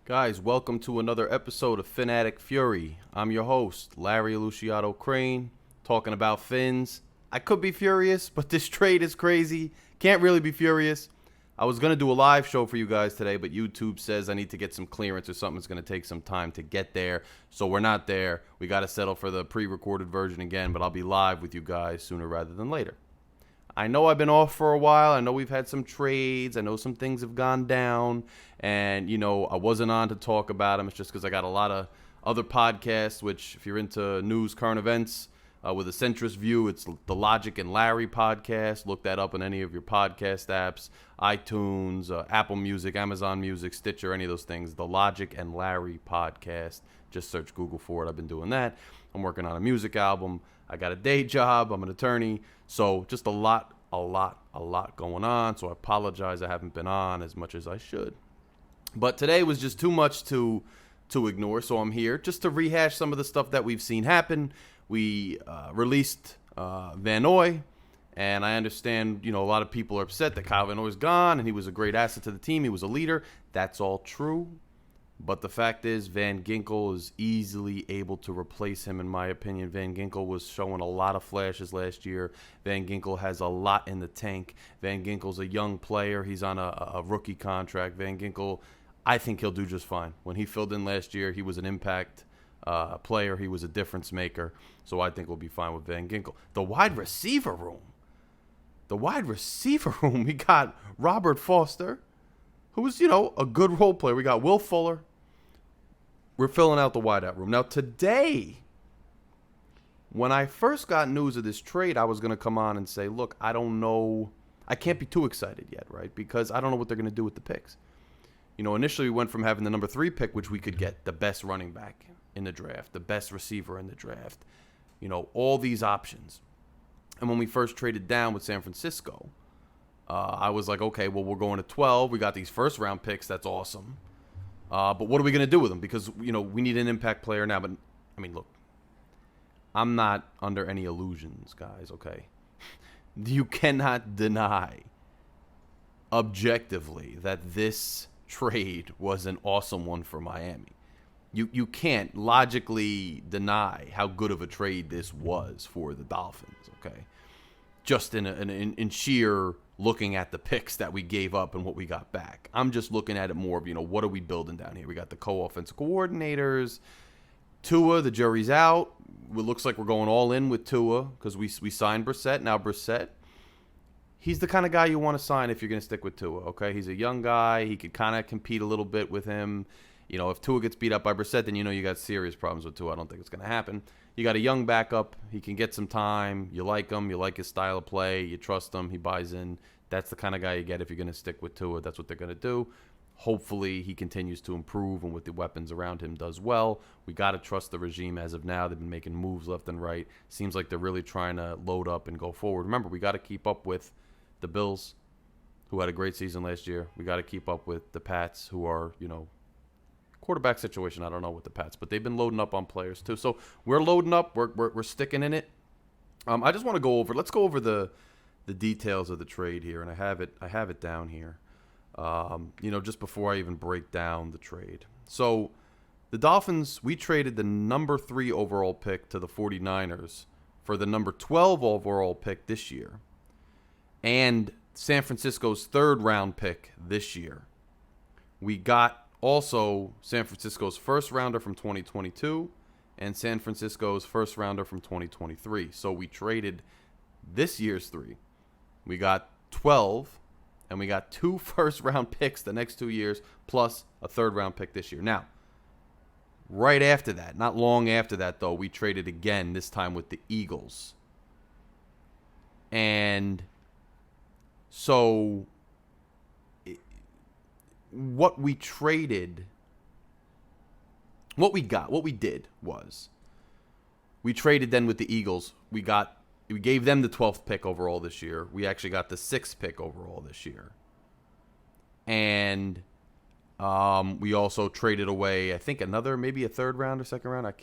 Guys, welcome to another episode of Phin-Addict Fury. I'm your host, Larry Luciato Crane, talking about fins. I could be furious, but this trade is crazy. Can't really be furious. I was going to do a live show for you guys today, but YouTube says I need to get some clearance or something. It's going to take some time to get there, so we're not there. We got to settle for the pre-recorded version again, but I'll be live with you guys sooner rather than later. I know I've been off for a while. I know we've had some trades. I know some things have gone down. And, I wasn't on to talk about them. It's just because I got a lot of other podcasts, which if you're into news, current events, with a centrist view, it's the Logic and Larry podcast. Look that up in any of your podcast apps, iTunes, Apple Music, Amazon Music, Stitcher, any of those things. The Logic and Larry podcast. Just search Google for it. I've been doing that. I'm working on a music album. I got a day job. I'm an attorney. So just a lot going on. So I apologize I haven't been on as much as I should. But today was just too much to ignore. So I'm here just to rehash some of the stuff that we've seen happen. We released Van Noy. And I understand, a lot of people are upset that Kyle Van Noy's gone. And he was a great asset to the team. He was a leader. That's all true. But the fact is, Van Ginkle is easily able to replace him, in my opinion. Van Ginkle was showing a lot of flashes last year. Van Ginkle has a lot in the tank. Van Ginkle's a young player. He's on a rookie contract. Van Ginkle, I think he'll do just fine. When he filled in last year, he was an impact player. He was a difference maker. So I think we'll be fine with Van Ginkle. The wide receiver room, we got Robert Foster, who's, a good role player. We got Will Fuller. We're filling out the wideout room. Now, today, when I first got news of this trade, I was going to come on and say, look, I don't know. I can't be too excited yet, right? Because I don't know what they're going to do with the picks. Initially we went from having the number 3 pick, which we could get the best running back in the draft, the best receiver in the draft, all these options. And when we first traded down with San Francisco, I was like, okay, well, we're going to 12. We got these first-round picks. That's awesome. But what are we going to do with them? Because, we need an impact player now. But, look, I'm not under any illusions, guys, okay? You cannot deny objectively that this trade was an awesome one for Miami. You can't logically deny how good of a trade this was for the Dolphins, okay? Just in sheer looking at the picks that we gave up and what we got back. I'm just looking at it more of, what are we building down here? We got the co-offensive coordinators. Tua, the jury's out. It looks like we're going all in with Tua because we signed Brissett. Now Brissett, he's the kind of guy you want to sign if you're going to stick with Tua, okay? He's a young guy. He could kind of compete a little bit with him. If Tua gets beat up by Brissett, then you got serious problems with Tua. I don't think it's going to happen. You got a young backup. He can get some time. You like him. You like his style of play. You trust him. He buys in. That's the kind of guy you get if you're going to stick with Tua. That's what they're going to do. Hopefully, he continues to improve and with the weapons around him does well. We got to trust the regime as of now. They've been making moves left and right. Seems like they're really trying to load up and go forward. Remember, we got to keep up with the Bills, who had a great season last year. We got to keep up with the Pats, who are, quarterback situation, I don't know with the Pats, but they've been loading up on players too. So we're loading up. We're sticking in it. I just want to go over. Let's go over the details of the trade here, and I have it down here. Just before I even break down the trade. So the Dolphins, we traded the number 3 overall pick to the 49ers for the number 12 overall pick this year, and San Francisco's 3rd round pick this year. We got also San Francisco's first rounder from 2022 and San Francisco's first rounder from 2023. So we traded this year's 3. We got 12, and we got 2 first-round picks the next 2 years, plus a 3rd-round pick this year. Now, right after that, not long after that, though, we traded again, this time with the Eagles. And so what we did was we traded then with the Eagles. We gave them the 12th pick overall this year. We actually got the 6th pick overall this year. And we also traded away, I think, maybe a 3rd round or 2nd round.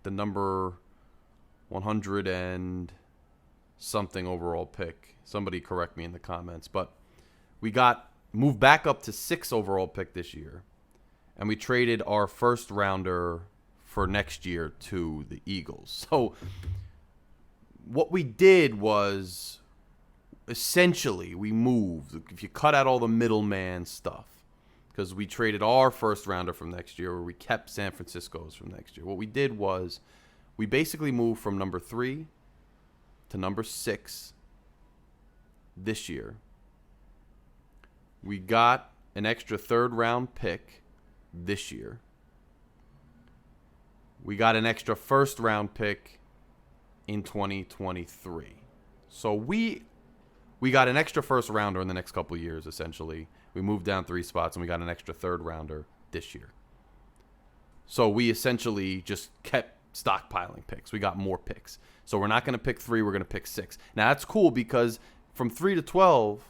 The number 100 and something overall pick. Somebody correct me in the comments. But we moved back up to 6th overall pick this year. and we traded our first rounder for next year to the Eagles. So what we did was essentially we moved. If you cut out all the middleman stuff, because we traded our first rounder from next year, or we kept San Francisco's from next year. What we did was we basically moved from number 3 to number 6 this year. We got an extra third-round pick this year. We got an extra first-round pick in 2023. So we got an extra first-rounder in the next couple of years, essentially. We moved down 3 spots, and we got an extra third-rounder this year. So we essentially just kept stockpiling picks. We got more picks. So we're not going to pick 3. We're going to pick 6. Now, that's cool because from 3 to 12,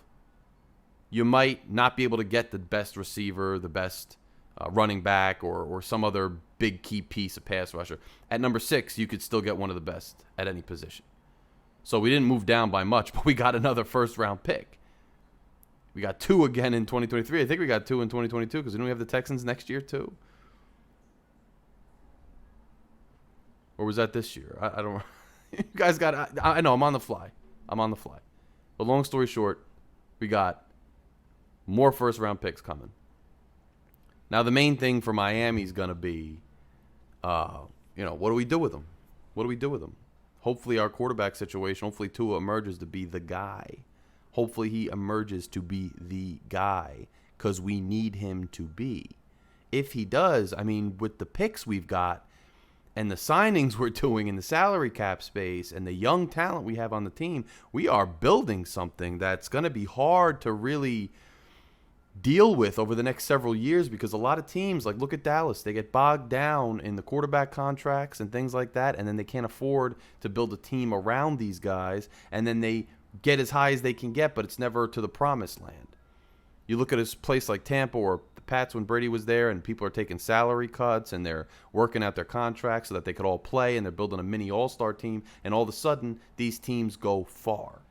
you might not be able to get the best receiver, the best running back, or some other big key piece of pass rusher. At number 6, you could still get one of the best at any position. So we didn't move down by much, but we got another first-round pick. We got 2 again in 2023. I think we got 2 in 2022 because didn't we have the Texans next year too? Or was that this year? I don't know. You guys got... I know, I'm on the fly. But long story short, we got more first-round picks coming. Now, the main thing for Miami is going to be, what do we do with them? Hopefully our quarterback situation, hopefully Tua emerges to be the guy. Hopefully he emerges to be the guy because we need him to be. If he does, I mean, with the picks we've got and the signings we're doing in the salary cap space and the young talent we have on the team, we are building something that's going to be hard to really deal with over the next several years because a lot of teams, like look at Dallas, they get bogged down in the quarterback contracts and things like that, and then they can't afford to build a team around these guys, and then they get as high as they can get, but it's never to the promised land. You look at a place like Tampa or the Pats when Brady was there, and people are taking salary cuts and they're working out their contracts so that they could all play, and they're building a mini all-star team, and all of a sudden these teams go far.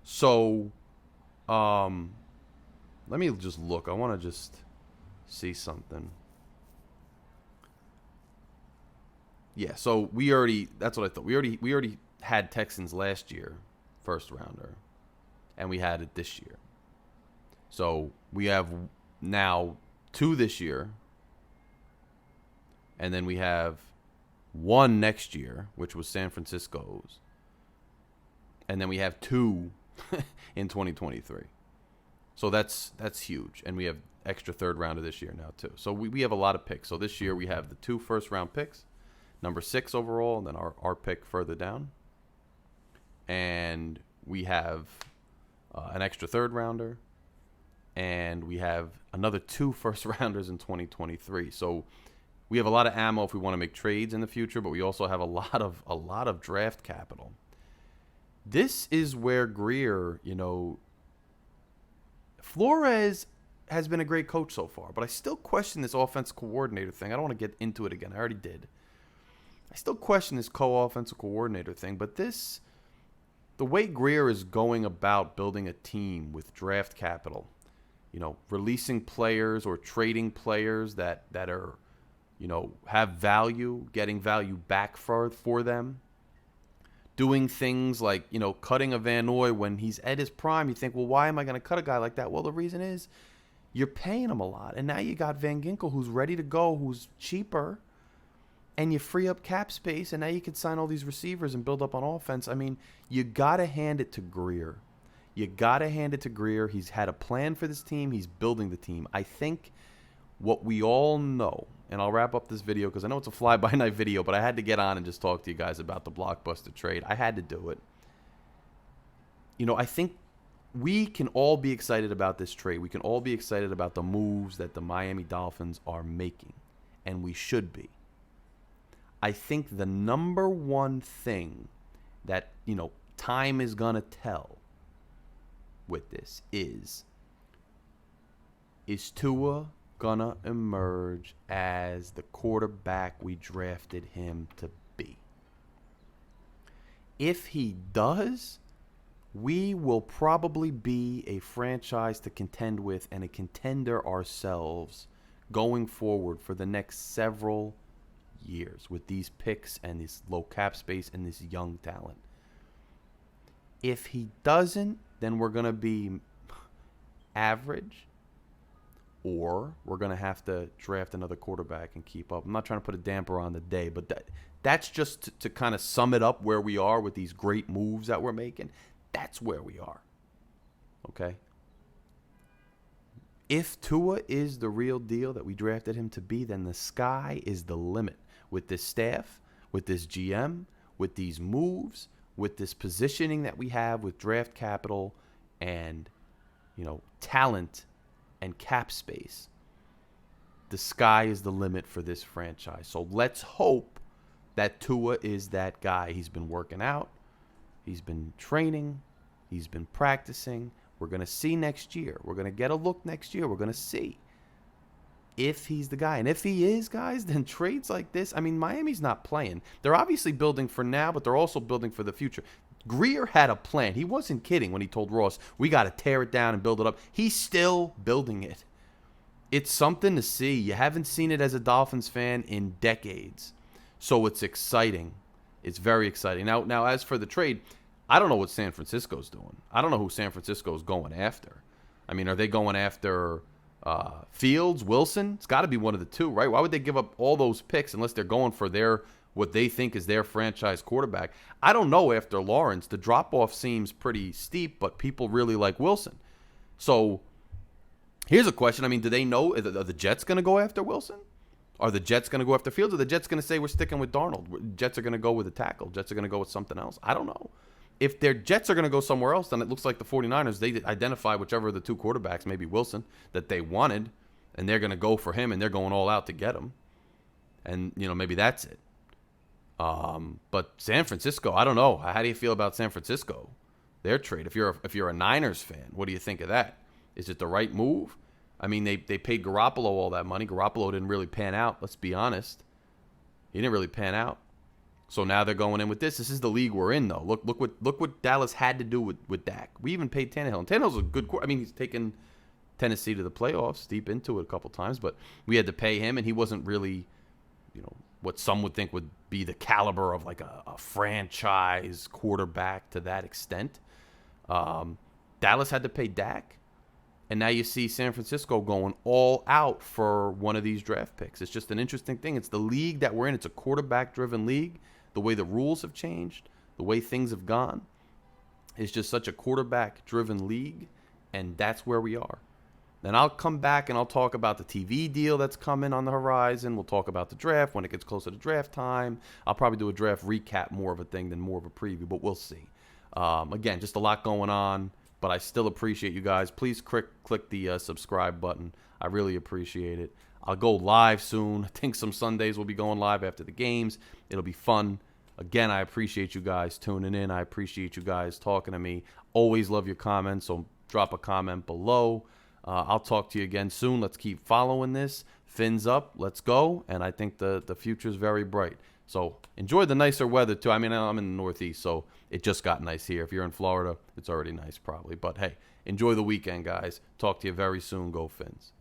So let me just look. I want to just see something. Yeah, so that's what I thought. We already had Texans last year, first rounder, and we had it this year. So we have now 2 this year, and then we have 1 next year, which was San Francisco's, and then we have 2 in 2023. So that's huge, and we have extra third rounder this year now too. So we have a lot of picks. So this year we have the 2 first-round picks, number 6 overall, and then our pick further down. And we have an extra third rounder, and we have another 2 first-rounders in 2023. So we have a lot of ammo if we want to make trades in the future, but we also have a lot of draft capital. This is where Greer, Flores has been a great coach so far, but I still question this offensive coordinator thing. I don't want to get into it again. I already did. I still question this co-offensive coordinator thing, but the way Greer is going about building a team with draft capital, releasing players or trading players that are, have value, getting value back for them. Doing things like, cutting a Van Noy when he's at his prime. You think, well, why am I going to cut a guy like that? Well, the reason is you're paying him a lot. And now you got Van Ginkle who's ready to go, who's cheaper, and you free up cap space, and now you can sign all these receivers and build up on offense. I mean, you got to hand it to Greer. He's had a plan for this team. He's building the team. I think what we all know, and I'll wrap up this video because I know it's a fly-by-night video, but I had to get on and just talk to you guys about the blockbuster trade. I had to do it. I think we can all be excited about this trade. We can all be excited about the moves that the Miami Dolphins are making, and we should be. I think the number one thing that, time is going to tell with this is Tua gonna emerge as the quarterback we drafted him to be? If he does, we will probably be a franchise to contend with and a contender ourselves going forward for the next several years with these picks and this low cap space and this young talent. If he doesn't, then we're going to be average, or we're going to have to draft another quarterback and keep up. I'm not trying to put a damper on the day, but that's just to kind of sum it up where we are with these great moves that we're making. That's where we are. Okay? If Tua is the real deal that we drafted him to be, then the sky is the limit with this staff, with this GM, with these moves, with this positioning that we have with draft capital and, talent and cap space. The sky is the limit for this franchise. So let's hope that Tua is that guy. He's been working out. He's been training. He's been practicing. We're going to see next year. We're going to get a look next year. We're going to see if he's the guy. And if he is, guys, then trades like this. I mean, Miami's not playing. They're obviously building for now, but they're also building for the future. Greer had a plan. He wasn't kidding when he told Ross, we got to tear it down and build it up. He's still building it. It's something to see. You haven't seen it as a Dolphins fan in decades. So it's exciting. It's very exciting. Now, as for the trade, I don't know what San Francisco's doing. I don't know who San Francisco's going after. I mean, are they going after Fields, Wilson? It's got to be one of the two, right? Why would they give up all those picks unless they're going for what they think is their franchise quarterback? I don't know after Lawrence. The drop-off seems pretty steep, but people really like Wilson. So here's a question. I mean, do they know? Are the Jets going to go after Wilson? Are the Jets going to go after Fields? Are the Jets going to say we're sticking with Darnold? Jets are going to go with a tackle. Jets are going to go with something else. I don't know. If their Jets are going to go somewhere else, then it looks like the 49ers, they identify whichever of the two quarterbacks, maybe Wilson, that they wanted, and they're going to go for him, and they're going all out to get him. And, maybe that's it. But San Francisco, I don't know. How do you feel about San Francisco? Their trade. If you're a Niners fan, what do you think of that? Is it the right move? I mean, they paid Garoppolo all that money. Garoppolo didn't really pan out, let's be honest. He didn't really pan out. So now they're going in with this. This is the league we're in, though. Look what Dallas had to do with Dak. We even paid Tannehill. And Tannehill's a good quarterback. I mean, he's taken Tennessee to the playoffs, deep into it a couple times. But we had to pay him, and he wasn't really, what some would think would be the caliber of like a franchise quarterback to that extent. Dallas had to pay Dak. And now you see San Francisco going all out for one of these draft picks. It's just an interesting thing. It's the league that we're in. It's a quarterback-driven league. The way the rules have changed, the way things have gone, it's just such a quarterback-driven league, and that's where we are. Then I'll come back and I'll talk about the TV deal that's coming on the horizon. We'll talk about the draft when it gets closer to draft time. I'll probably do a draft recap, more of a thing than more of a preview, but we'll see. Again, just a lot going on, but I still appreciate you guys. Please click the subscribe button. I really appreciate it. I'll go live soon. I think some Sundays will be going live after the games. It'll be fun. Again, I appreciate you guys tuning in. I appreciate you guys talking to me. Always love your comments, so drop a comment below. I'll talk to you again soon. Let's keep following this. Fins up. Let's go. And I think the future is very bright. So enjoy the nicer weather, too. I mean, I'm in the Northeast, so it just got nice here. If you're in Florida, it's already nice probably. But, hey, enjoy the weekend, guys. Talk to you very soon. Go Fins.